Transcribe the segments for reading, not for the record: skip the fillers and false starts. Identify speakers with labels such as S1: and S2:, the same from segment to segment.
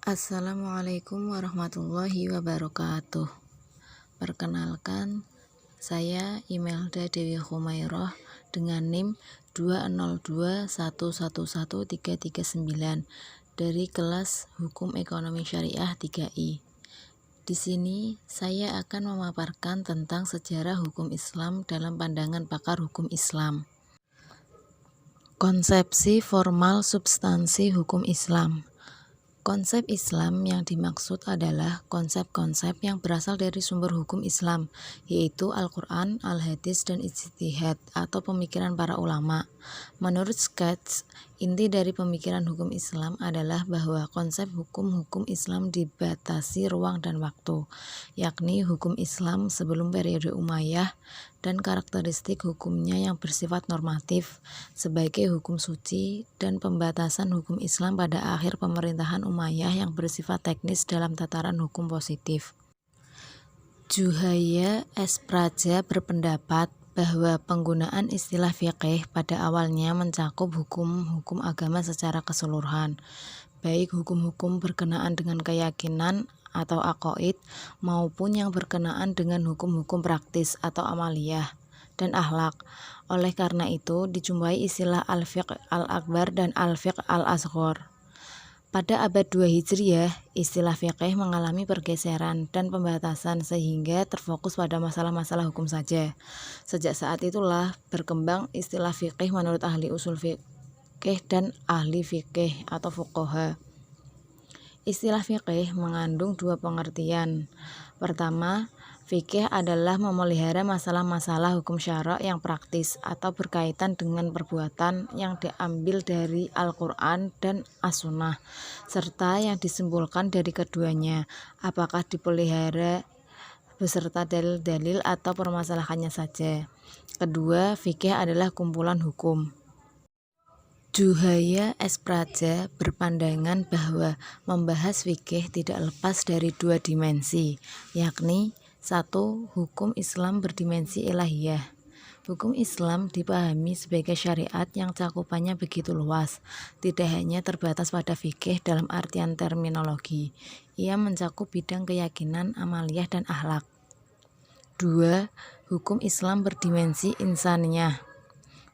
S1: Assalamualaikum warahmatullahi wabarakatuh. Perkenalkan, saya Imelda Dewi Khumairah dengan NIM 202111339 dari kelas Hukum Ekonomi Syariah 3I. Di sini saya akan memaparkan tentang sejarah hukum Islam dalam pandangan pakar hukum Islam. Konsepsi formal substansi hukum Islam. Konsep Islam yang dimaksud adalah konsep-konsep yang berasal dari sumber hukum Islam, yaitu Al-Quran, Al-Hadis, dan Ijtihad atau pemikiran para ulama. Menurut Skatz, inti dari pemikiran hukum Islam adalah bahwa konsep hukum-hukum Islam dibatasi ruang dan waktu, yakni hukum Islam sebelum periode Umayyah dan karakteristik hukumnya yang bersifat normatif sebagai hukum suci dan pembatasan hukum Islam pada akhir pemerintahan Umayyah yang bersifat teknis dalam tataran hukum positif. Juhayya S. Praja berpendapat bahwa penggunaan istilah fiqih pada awalnya mencakup hukum-hukum agama secara keseluruhan, baik hukum-hukum berkenaan dengan keyakinan atau aqaid maupun yang berkenaan dengan hukum-hukum praktis atau amaliyah dan akhlak. Oleh karena itu dijumpai istilah al-fiqh al-akbar dan al-fiqh al-asghar. Pada abad 2 Hijriah, istilah fiqih mengalami pergeseran dan pembatasan sehingga terfokus pada masalah-masalah hukum saja. Sejak saat itulah berkembang istilah fiqih menurut ahli usul fiqih dan ahli fiqih atau fuqaha. Istilah fiqih mengandung dua pengertian. Pertama, fikih adalah memelihara masalah-masalah hukum syara' yang praktis atau berkaitan dengan perbuatan yang diambil dari Al-Quran dan As-Sunnah, serta yang disimpulkan dari keduanya, apakah dipelihara beserta dalil-dalil atau permasalahannya saja. Kedua, fikih adalah kumpulan hukum. Juhayya S. Praja berpandangan bahwa membahas fikih tidak lepas dari dua dimensi, yakni satu, hukum Islam berdimensi ilahiyah. Hukum Islam dipahami sebagai syariat yang cakupannya begitu luas, tidak hanya terbatas pada fikih dalam artian terminologi. Ia mencakup bidang keyakinan, amaliyah, dan akhlak. Dua, hukum Islam berdimensi insaniyah.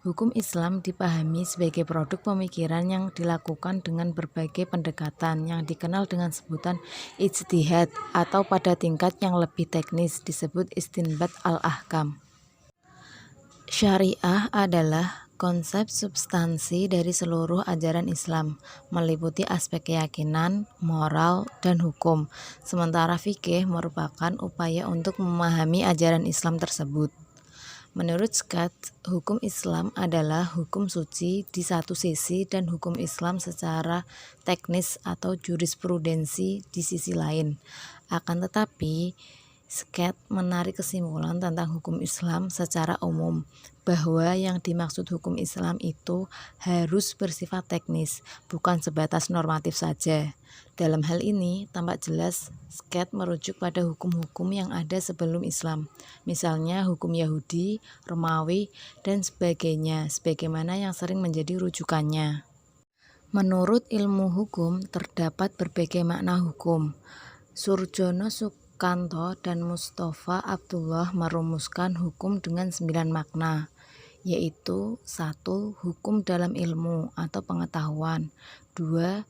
S1: Hukum Islam dipahami sebagai produk pemikiran yang dilakukan dengan berbagai pendekatan yang dikenal dengan sebutan ijtihad atau pada tingkat yang lebih teknis disebut istinbat al-ahkam. Syariah adalah konsep substansi dari seluruh ajaran Islam, meliputi aspek keyakinan, moral, dan hukum. Sementara fikih merupakan upaya untuk memahami ajaran Islam tersebut. Menurut Skatz, hukum Islam adalah hukum suci di satu sisi dan hukum Islam secara teknis atau jurisprudensi di sisi lain. Akan tetapi, Skatz menarik kesimpulan tentang hukum Islam secara umum, bahwa yang dimaksud hukum Islam itu harus bersifat teknis, bukan sebatas normatif saja. Dalam hal ini, tampak jelas Skatz merujuk pada hukum-hukum yang ada sebelum Islam, misalnya hukum Yahudi, Romawi, dan sebagainya, sebagaimana yang sering menjadi rujukannya. Menurut ilmu hukum, terdapat berbagai makna hukum. Surjono Sukanto dan Mustafa Abdullah merumuskan hukum dengan 9 makna, yaitu 1. Hukum dalam ilmu atau pengetahuan. 2.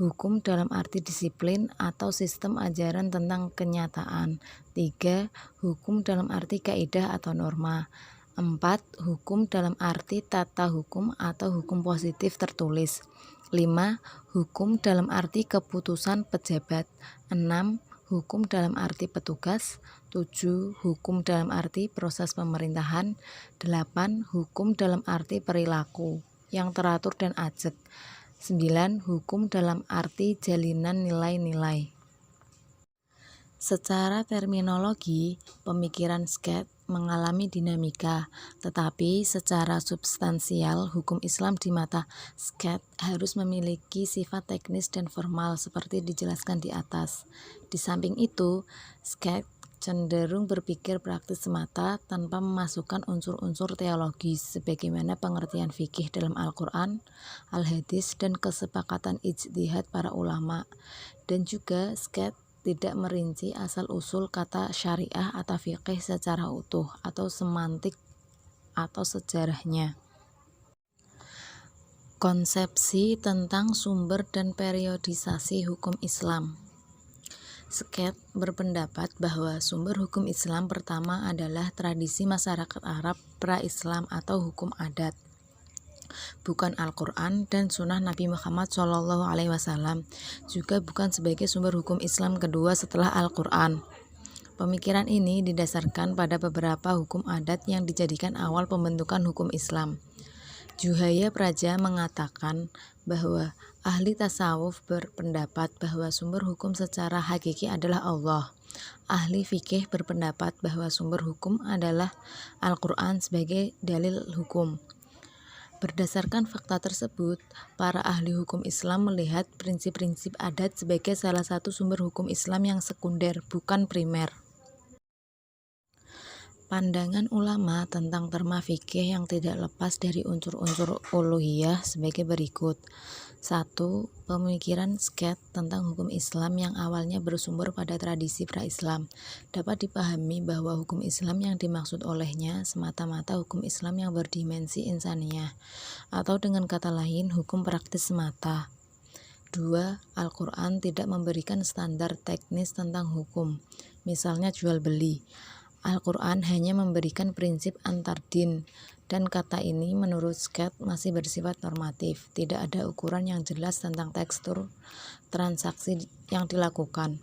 S1: Hukum dalam arti disiplin atau sistem ajaran tentang kenyataan. 3. Hukum dalam arti kaidah atau norma. 4. Hukum dalam arti tata hukum atau hukum positif tertulis. 5. Hukum dalam arti keputusan pejabat. 6. Hukum dalam arti petugas. 7. Hukum dalam arti proses pemerintahan. 8. Hukum dalam arti perilaku yang teratur dan ajek. 9. Hukum dalam arti jalinan nilai-nilai. Secara terminologi, pemikiran Skatz mengalami dinamika, tetapi secara substansial hukum Islam di mata Skatz harus memiliki sifat teknis dan formal seperti dijelaskan di atas. Di samping itu, Skatz cenderung berpikir praktis semata tanpa memasukkan unsur-unsur teologis sebagaimana pengertian fikih dalam Al-Quran, Al-Hadis, dan kesepakatan ijtihad para ulama. Dan juga SCAT tidak merinci asal-usul kata syariah atau fikih secara utuh atau semantik atau sejarahnya. Konsepsi tentang sumber dan periodisasi hukum Islam. SCAT berpendapat bahwa sumber hukum Islam pertama adalah tradisi masyarakat Arab pra-Islam atau hukum adat, bukan Al-Quran dan Sunnah Nabi Muhammad SAW, juga bukan sebagai sumber hukum Islam kedua setelah Al-Quran. Pemikiran ini didasarkan pada beberapa hukum adat yang dijadikan awal pembentukan hukum Islam. Juhaya Praja mengatakan bahwa ahli tasawuf berpendapat bahwa sumber hukum secara hakiki adalah Allah. Ahli fikih berpendapat bahwa sumber hukum adalah Al-Quran sebagai dalil hukum. Berdasarkan fakta tersebut, para ahli hukum Islam melihat prinsip-prinsip adat sebagai salah satu sumber hukum Islam yang sekunder, bukan primer. Pandangan ulama tentang terma fikih yang tidak lepas dari unsur-unsur uluhiyah sebagai berikut. 1. Pemikiran SCAT tentang hukum Islam yang awalnya bersumber pada tradisi pra-Islam. Dapat dipahami bahwa hukum Islam yang dimaksud olehnya semata-mata hukum Islam yang berdimensi insaniyah, atau dengan kata lain hukum praktis semata. 2. Al-Quran tidak memberikan standar teknis tentang hukum, misalnya jual beli. Al-Quran hanya memberikan prinsip antar din, dan kata ini menurut SCAT masih bersifat normatif, tidak ada ukuran yang jelas tentang tekstur transaksi yang dilakukan.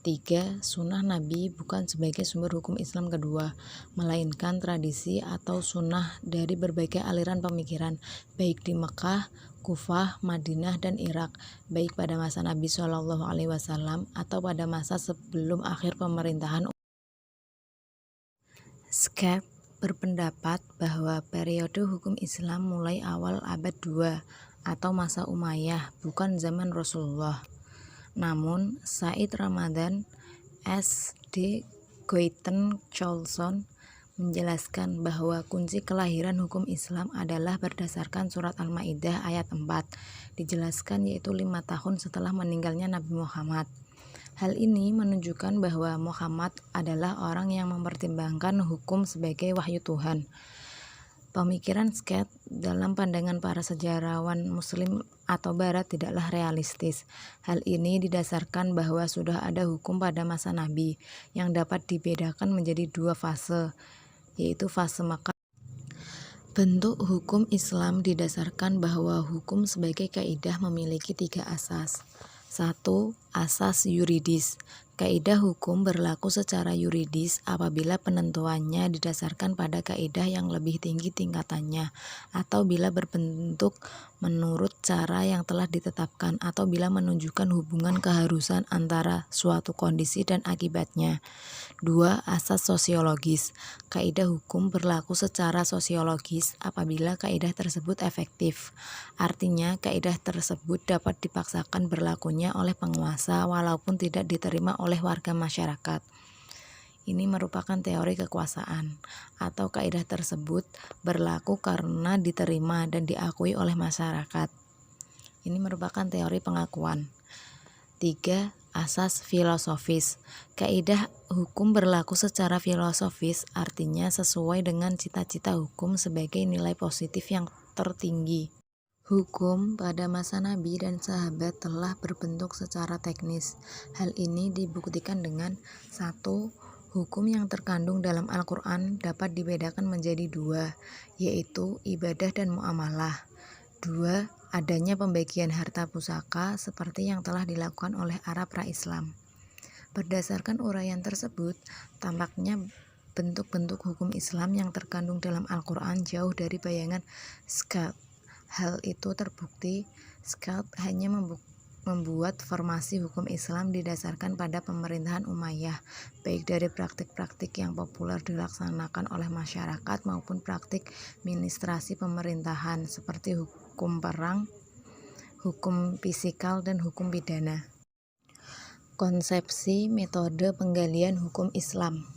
S1: 3. Sunnah Nabi bukan sebagai sumber hukum Islam kedua, melainkan tradisi atau sunnah dari berbagai aliran pemikiran, baik di Mekah, Kufah, Madinah, dan Irak, baik pada masa Nabi SAW atau pada masa sebelum akhir pemerintahan. SCAT berpendapat bahwa periode hukum Islam mulai awal abad 2 atau masa Umayyah, bukan zaman Rasulullah. Namun, Said Ramadan S. D. Goiten Cholson menjelaskan bahwa kunci kelahiran hukum Islam adalah berdasarkan surat Al-Maidah ayat 4, dijelaskan yaitu 5 tahun setelah meninggalnya Nabi Muhammad. Hal ini menunjukkan bahwa Muhammad adalah orang yang mempertimbangkan hukum sebagai wahyu Tuhan. Pemikiran SCAT dalam pandangan para sejarawan Muslim atau Barat tidaklah realistis. Hal ini didasarkan bahwa sudah ada hukum pada masa Nabi yang dapat dibedakan menjadi 2 fase, yaitu fase Makkah. Bentuk hukum Islam didasarkan bahwa hukum sebagai kaidah memiliki 3 asas. 1. Asas yuridis. Kaidah hukum berlaku secara yuridis apabila penentuannya didasarkan pada kaidah yang lebih tinggi tingkatannya, atau bila berbentuk menurut cara yang telah ditetapkan, atau bila menunjukkan hubungan keharusan antara suatu kondisi dan akibatnya. 2. Asas sosiologis. Kaidah hukum berlaku secara sosiologis apabila kaidah tersebut efektif. Artinya, kaidah tersebut dapat dipaksakan berlakunya oleh penguasa walaupun tidak diterima oleh warga masyarakat. Ini merupakan teori kekuasaan, atau kaidah tersebut berlaku karena diterima dan diakui oleh masyarakat. Ini merupakan teori pengakuan. 3. Asas filosofis. Kaidah hukum berlaku secara filosofis, artinya sesuai dengan cita-cita hukum sebagai nilai positif yang tertinggi. Hukum pada masa Nabi dan sahabat telah berbentuk secara teknis. Hal ini dibuktikan dengan 1. Hukum yang terkandung dalam Al-Quran dapat dibedakan menjadi 2, yaitu ibadah dan muamalah. 2. Adanya pembagian harta pusaka seperti yang telah dilakukan oleh Arab pra-Islam. Berdasarkan uraian tersebut, tampaknya bentuk-bentuk hukum Islam yang terkandung dalam Al-Quran jauh dari bayangan SCAT. Hal itu terbukti SCAT hanya membuat formasi hukum Islam didasarkan pada pemerintahan Umayyah, baik dari praktik-praktik yang populer dilaksanakan oleh masyarakat maupun praktik administrasi pemerintahan seperti hukum perang, hukum fisikal, dan hukum pidana. Konsepsi metode penggalian hukum Islam.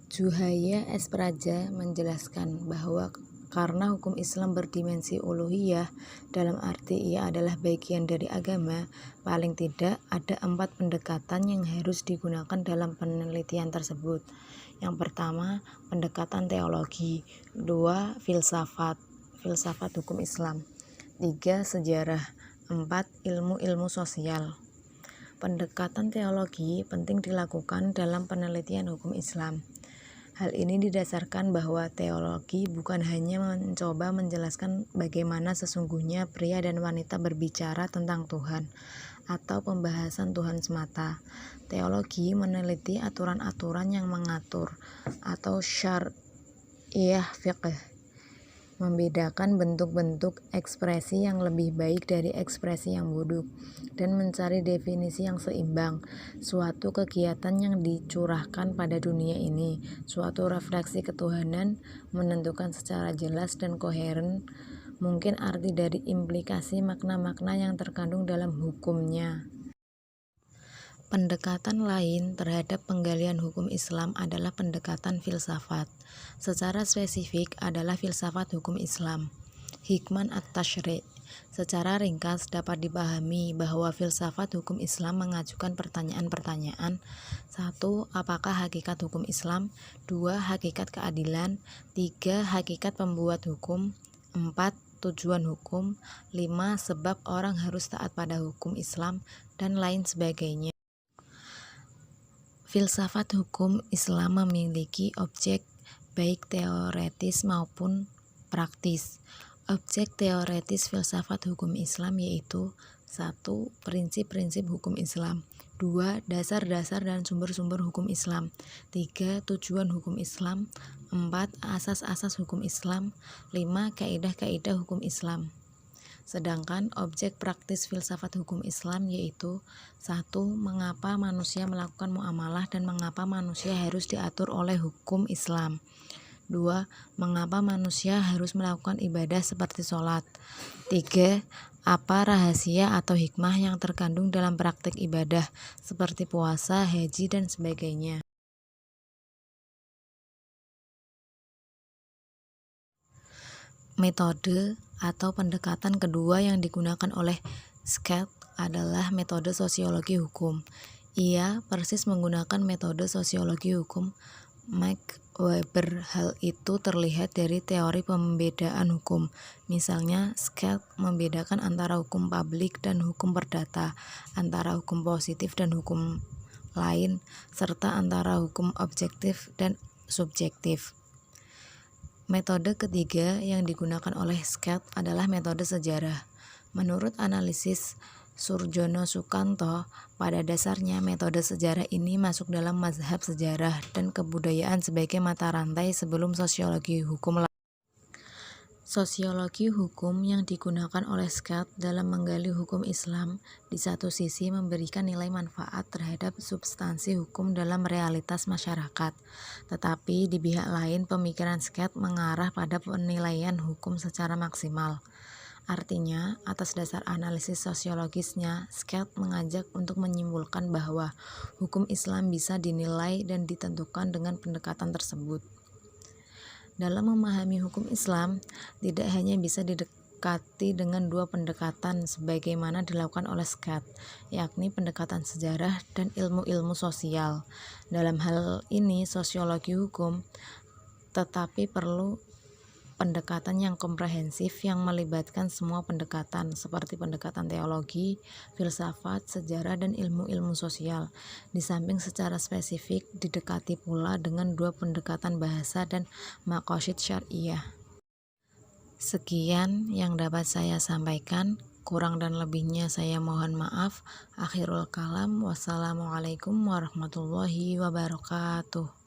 S1: Juhaya S. Praja menjelaskan bahwa karena hukum Islam berdimensi uluhiyah, dalam arti ia adalah bagian dari agama, paling tidak ada 4 pendekatan yang harus digunakan dalam penelitian tersebut. Yang pertama, pendekatan teologi. 2, filsafat hukum Islam. 3, sejarah. 4, ilmu-ilmu sosial. Pendekatan teologi penting dilakukan dalam penelitian hukum Islam. Hal ini didasarkan bahwa teologi bukan hanya mencoba menjelaskan bagaimana sesungguhnya pria dan wanita berbicara tentang Tuhan atau pembahasan Tuhan semata. Teologi meneliti aturan-aturan yang mengatur atau syariah fiqh, membedakan bentuk-bentuk ekspresi yang lebih baik dari ekspresi yang buruk, dan mencari definisi yang seimbang, suatu kegiatan yang dicurahkan pada dunia ini, suatu refleksi ketuhanan, menentukan secara jelas dan koheren mungkin arti dari implikasi makna-makna yang terkandung dalam hukumnya. Pendekatan lain terhadap penggalian hukum Islam adalah pendekatan filsafat. Secara spesifik adalah filsafat hukum Islam. Hikman at-Tashri'. Secara ringkas dapat dipahami bahwa filsafat hukum Islam mengajukan pertanyaan-pertanyaan. 1. Apakah hakikat hukum Islam? 2. Hakikat keadilan. 3. Hakikat pembuat hukum. 4. Tujuan hukum. 5. Sebab orang harus taat pada hukum Islam, dan lain sebagainya. Filsafat hukum Islam memiliki objek baik teoretis maupun praktis. Objek teoretis filsafat hukum Islam yaitu 1. Prinsip-prinsip hukum Islam. 2. Dasar-dasar dan sumber-sumber hukum Islam. 3. Tujuan hukum Islam. 4. Asas-asas hukum Islam. 5. Kaidah-kaidah hukum Islam. Sedangkan objek praktis filsafat hukum Islam yaitu 1. Mengapa manusia melakukan muamalah dan mengapa manusia harus diatur oleh hukum Islam. 2. Mengapa manusia harus melakukan ibadah seperti sholat. 3. Apa rahasia atau hikmah yang terkandung dalam praktik ibadah seperti puasa, haji, dan sebagainya. Metode atau pendekatan kedua yang digunakan oleh Scott adalah metode sosiologi hukum. Ia persis menggunakan metode sosiologi hukum Max Weber. Hal itu terlihat dari teori pembedaan hukum. Misalnya, Scott membedakan antara hukum publik dan hukum perdata, antara hukum positif dan hukum lain, serta antara hukum objektif dan subjektif. Metode ketiga yang digunakan oleh Scott adalah metode sejarah. Menurut analisis Surjono Sukanto, pada dasarnya metode sejarah ini masuk dalam mazhab sejarah dan kebudayaan sebagai mata rantai sebelum sosiologi hukum. Sosiologi hukum yang digunakan oleh Scott dalam menggali hukum Islam di satu sisi memberikan nilai manfaat terhadap substansi hukum dalam realitas masyarakat, tetapi di pihak lain pemikiran Scott mengarah pada penilaian hukum secara maksimal. Artinya, atas dasar analisis sosiologisnya, Scott mengajak untuk menyimpulkan bahwa hukum Islam bisa dinilai dan ditentukan dengan pendekatan tersebut. Dalam memahami hukum Islam, tidak hanya bisa didekati dengan 2 pendekatan sebagaimana dilakukan oleh Scott, yakni pendekatan sejarah dan ilmu-ilmu sosial. Dalam hal ini, sosiologi hukum tetapi perlu pendekatan yang komprehensif yang melibatkan semua pendekatan seperti pendekatan teologi, filsafat, sejarah, dan ilmu-ilmu sosial. Di samping secara spesifik didekati pula dengan 2 pendekatan bahasa dan maqasid syariah. Sekian yang dapat saya sampaikan, kurang dan lebihnya saya mohon maaf. Akhirul kalam, wassalamualaikum warahmatullahi wabarakatuh.